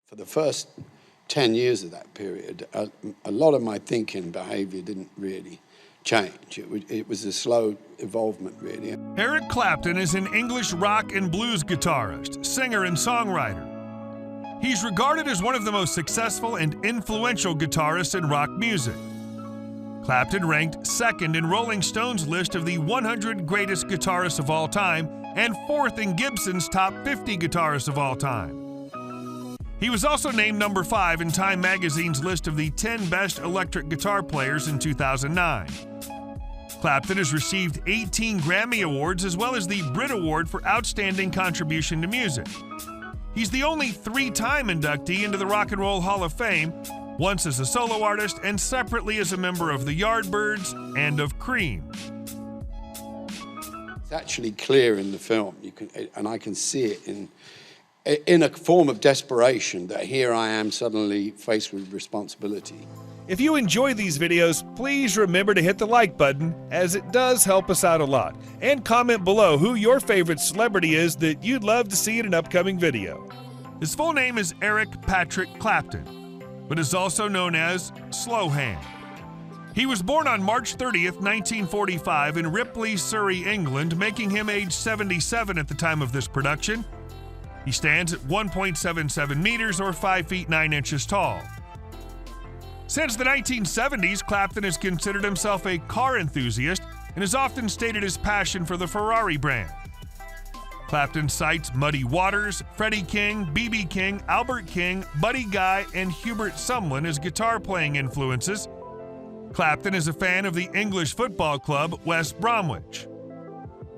For the first 10 years of that period, a lot of my thinking behavior didn't really change. It was a slow evolvement, really. Eric Clapton is an English rock and blues guitarist, singer, and songwriter. He's regarded as one of the most successful and influential guitarists in rock music. Clapton ranked second in Rolling Stone's list of the 100 greatest guitarists of all time and fourth in Gibson's top 50 guitarists of all time. He was also named number 5 in Time magazine's list of the 10 best electric guitar players in 2009. Clapton has received 18 Grammy Awards as well as the Brit Award for Outstanding Contribution to Music. He's the only 3-time inductee into the Rock and Roll Hall of Fame, once as a solo artist and separately as a member of the Yardbirds and of Cream. It's actually clear in the film, and I can see it in a form of desperation that here I am suddenly faced with responsibility. If you enjoy these videos, please remember to hit the like button, as it does help us out a lot. And comment below who your favorite celebrity is that you'd love to see in an upcoming video. His full name is Eric Patrick Clapton, but is also known as Slowhand. He was born on March 30th, 1945 in Ripley, Surrey, England, making him age 77 at the time of this production. He stands at 1.77 meters or 5 feet 9 inches tall. Since the 1970s, Clapton has considered himself a car enthusiast and has often stated his passion for the Ferrari brand. Clapton cites Muddy Waters, Freddie King, B.B. King, Albert King, Buddy Guy, and Hubert Sumlin as guitar-playing influences. Clapton is a fan of the English football club West Bromwich.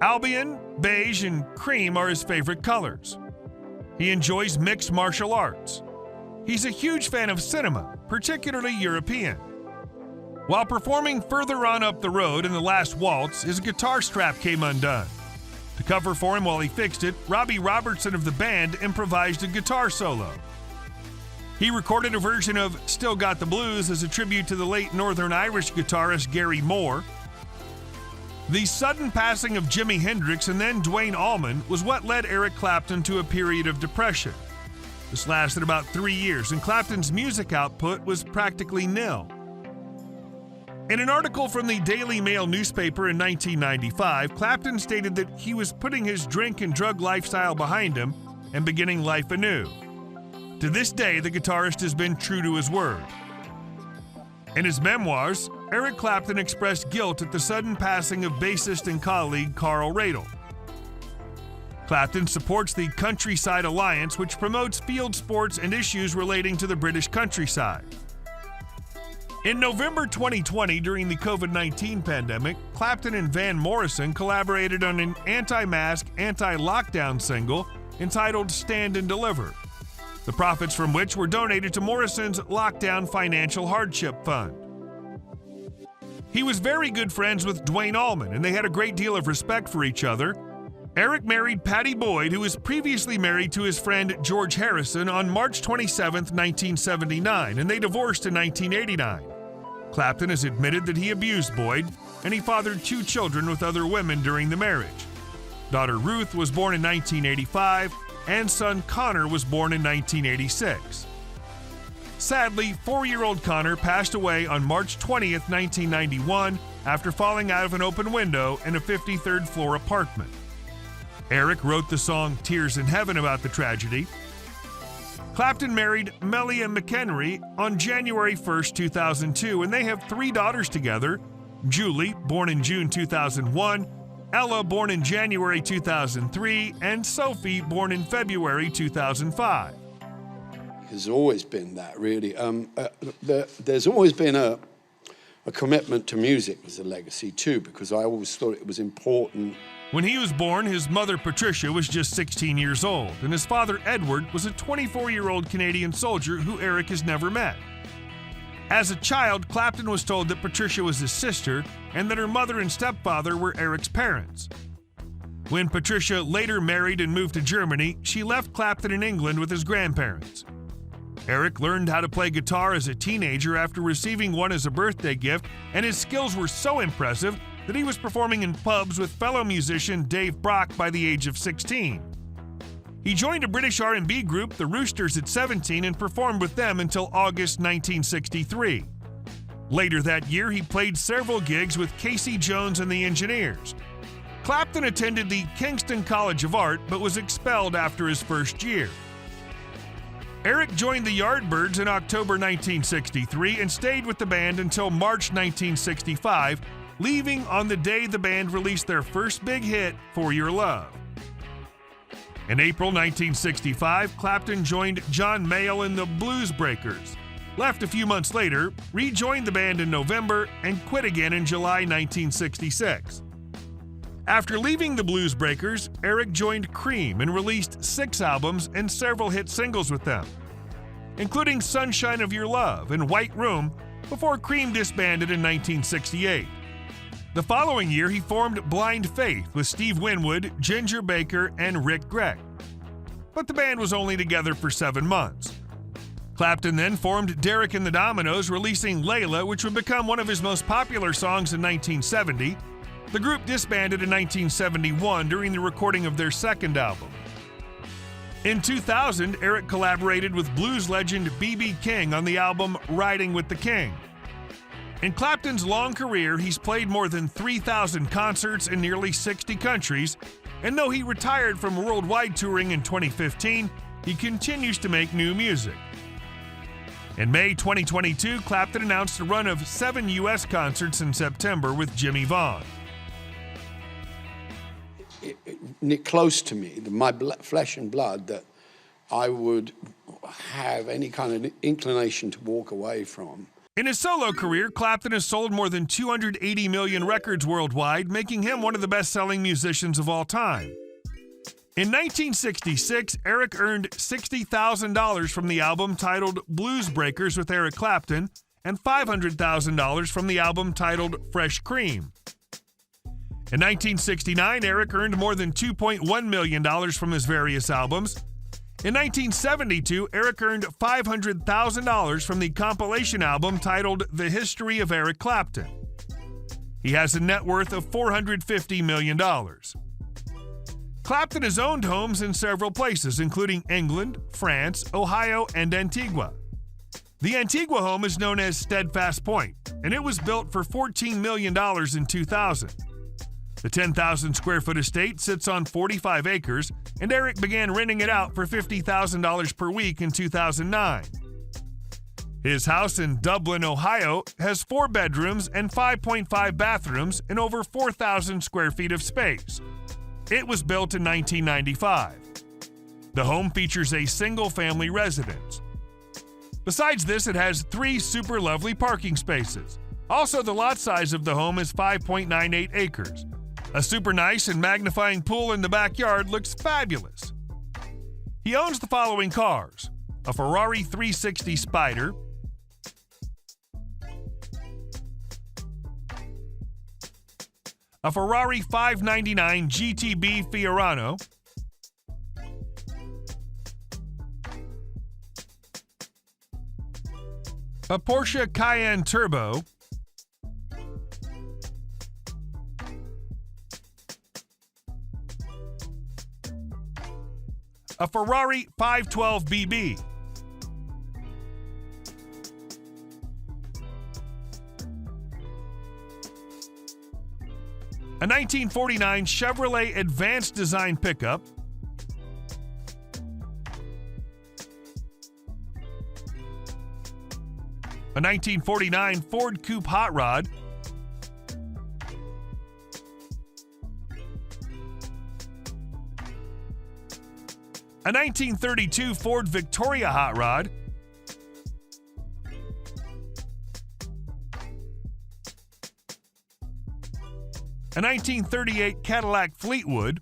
Albion, beige, and cream are his favorite colors. He enjoys mixed martial arts. He's a huge fan of cinema, particularly European. While performing further on up the road in The Last Waltz, his guitar strap came undone. To cover for him while he fixed it, Robbie Robertson of the band improvised a guitar solo. He recorded a version of Still Got the Blues as a tribute to the late Northern Irish guitarist Gary Moore. The sudden passing of Jimi Hendrix and then Duane Allman was what led Eric Clapton to a period of depression. This lasted about 3 years, and Clapton's music output was practically nil. In an article from the Daily Mail newspaper in 1995, Clapton stated that he was putting his drink and drug lifestyle behind him and beginning life anew. To this day, the guitarist has been true to his word. In his memoirs, Eric Clapton expressed guilt at the sudden passing of bassist and colleague Carl Radle. Clapton supports the Countryside Alliance, which promotes field sports and issues relating to the British countryside. In November 2020, during the COVID-19 pandemic, Clapton and Van Morrison collaborated on an anti-mask, anti-lockdown single entitled Stand and Deliver, the profits from which were donated to Morrison's Lockdown Financial Hardship Fund. He was very good friends with Duane Allman, and they had a great deal of respect for each other. Eric married Patty Boyd, who was previously married to his friend George Harrison, on March 27, 1979, and they divorced in 1989. Clapton has admitted that he abused Boyd, and he fathered 2 children with other women during the marriage. Daughter Ruth was born in 1985, and son Connor was born in 1986. Sadly, 4-year-old Connor passed away on March 20, 1991, after falling out of an open window in a 53rd floor apartment. Eric wrote the song Tears in Heaven about the tragedy. Clapton married Melia McHenry on January 1, 2002, and they have 3 daughters together: Julie, born in June 2001, Ella, born in January 2003, and Sophie, born in February 2005. There's always been that, really. There's always been a commitment to music as a legacy, too, because I always thought it was important. When he was born, his mother, Patricia, was just 16 years old, and his father, Edward, was a 24-year-old Canadian soldier who Eric has never met. As a child, Clapton was told that Patricia was his sister and that her mother and stepfather were Eric's parents. When Patricia later married and moved to Germany, she left Clapton in England with his grandparents. Eric learned how to play guitar as a teenager after receiving one as a birthday gift, and his skills were so impressive that he was performing in pubs with fellow musician Dave Brock by the age of 16. He joined a British R&B group, the Roosters, at 17 and performed with them until August 1963. Later that year, he played several gigs with Casey Jones and the Engineers. Clapton attended the Kingston College of Art but was expelled after his first year. Eric joined the Yardbirds in October 1963 and stayed with the band until March 1965, leaving on the day the band released their first big hit, For Your Love. In April 1965, Clapton joined John Mayall and the Blues Breakers, left a few months later, rejoined the band in November, and quit again in July 1966. After leaving the Blues Breakers, Eric joined Cream and released 6 albums and several hit singles with them, including Sunshine of Your Love and White Room, before Cream disbanded in 1968. The following year, he formed Blind Faith with Steve Winwood, Ginger Baker, and Rick Gregg. But the band was only together for 7 months. Clapton then formed Derek and the Dominoes, releasing Layla, which would become one of his most popular songs in 1970. The group disbanded in 1971 during the recording of their second album. In 2000, Eric collaborated with blues legend B.B. King on the album Riding with the King. In Clapton's long career, he's played more than 3,000 concerts in nearly 60 countries, and though he retired from worldwide touring in 2015, he continues to make new music. In May 2022, Clapton announced a run of 7 U.S. concerts in September with Jimmy Vaughn. Close to me, my flesh and blood, that I would have any kind of inclination to walk away from. In his solo career, Clapton has sold more than 280 million records worldwide, making him one of the best-selling musicians of all time. In 1966, Eric earned $60,000 from the album titled Blues Breakers with Eric Clapton and $500,000 from the album titled Fresh Cream. In 1969, Eric earned more than $2.1 million from his various albums. In 1972, Eric earned $500,000 from the compilation album titled The History of Eric Clapton. He has a net worth of $450 million. Clapton has owned homes in several places, including England, France, Ohio, and Antigua. The Antigua home is known as Steadfast Point, and it was built for $14 million in 2000. The 10,000 square foot estate sits on 45 acres, and Eric began renting it out for $50,000 per week in 2009. His house in Dublin, Ohio, has 4 bedrooms and 5.5 bathrooms and over 4,000 square feet of space. It was built in 1995. The home features a single-family residence. Besides this, it has 3 super lovely parking spaces. Also, the lot size of the home is 5.98 acres. A super nice and magnifying pool in the backyard looks fabulous. He owns the following cars: a Ferrari 360 Spider, a Ferrari 599 GTB Fiorano, a Porsche Cayenne Turbo, a Ferrari 512 BB, a 1949 Chevrolet Advanced Design pickup, a 1949 Ford Coupe Hot Rod, a 1932 Ford Victoria Hot Rod, a 1938 Cadillac Fleetwood,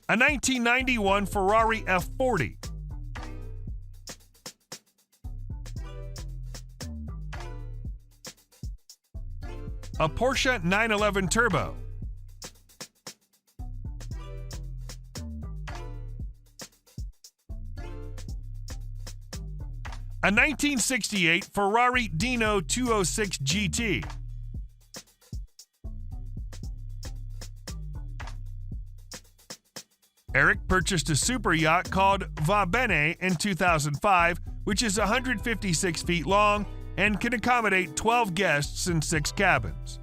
a 1991 Ferrari F40, a Porsche 911 Turbo, a 1968 Ferrari Dino 206 GT, Eric purchased a super yacht called Va Bene in 2005, which is 156 feet long and can accommodate 12 guests in 6 cabins.